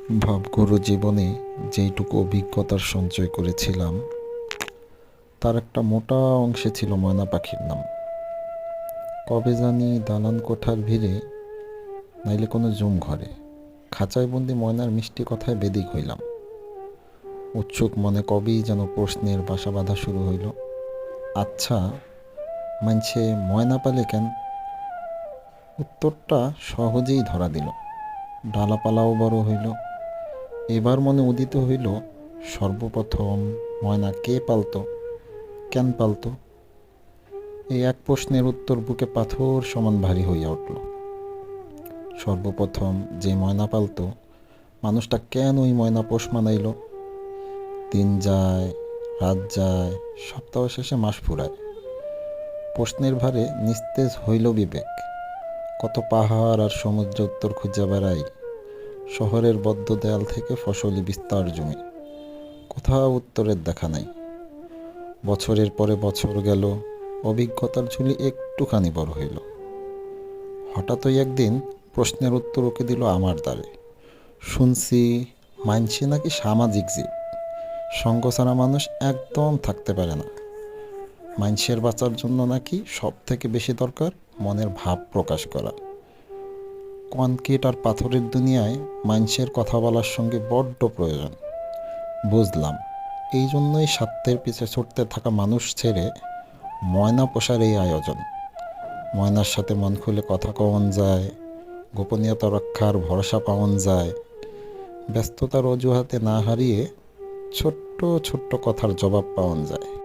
ভাবগুরু জীবনে যেইটুকু অভিজ্ঞতার সঞ্চয় করেছিলাম তার একটা মোটা অংশে ছিল ময়না পাখির নাম। কবে জানি দালান কোঠার ভিড়ে, নাইলে কোনো জুম ঘরে খাঁচায় বন্দি ময়নার মিষ্টি কথায় বেদিক হইলাম। উৎসুক মনে কবেই যেন প্রশ্নের বাসা বাঁধা শুরু হইল। আচ্ছা, মানছে ময়না পালে কেন? উত্তরটা সহজেই ধরা দিল। ডালাপালাও বড় হইল। এবার মনে উদিত হইল, সর্বপ্রথম ময়না কে পালত, কেন পালত? এই এক প্রশ্নের উত্তর বুকে পাথর সমান ভারী হইয়া উঠল। সর্বপ্রথম যে ময়না পালত, মানুষটা কেন ওই ময়না পোষ মানাইল? দিন যায়, রাত যায়, সপ্তাহ শেষে মাস ফুরায়। প্রশ্নের ভারে নিস্তেজ হইল বিবেক। কত পাহাড় আর সমুদ্র উত্তর খুঁজে বেড়াই। শহরের বদ্ধ দেয়াল থেকে ফসলি বিস্তার জমি, কোথাও উত্তরের দেখা নাই। বছরের পরে বছর গেল, অভিজ্ঞতার ঝুলি একটুখানি বড় হইল। হঠাৎই একদিন প্রশ্নের উত্তর ওকে দিল আমার দ্বারে। শুনছি মানছে নাকি সামাজিক জীব, সঙ্গ ছাড়া মানুষ একদম থাকতে পারে না। মানুষের বাঁচার জন্য নাকি সব থেকে বেশি দরকার মনের ভাব প্রকাশ করা। কনক্রিট আর পাথরের দুনিয়ায় মানুষের কথা বলার সঙ্গে বড্ড প্রয়োজন। বুঝলাম, এই জন্যই স্বার্থের পিছে ছুটতে থাকা মানুষ ছেড়ে ময়না পোষার এই আয়োজন। ময়নার সাথে মন খুলে কথা কওন যায়, গোপনীয়তা রক্ষার ভরসা পাওন যায়, ব্যস্ততার অজুহাতে না হারিয়ে ছোট্ট ছোট্ট কথার জবাব পাওন যায়।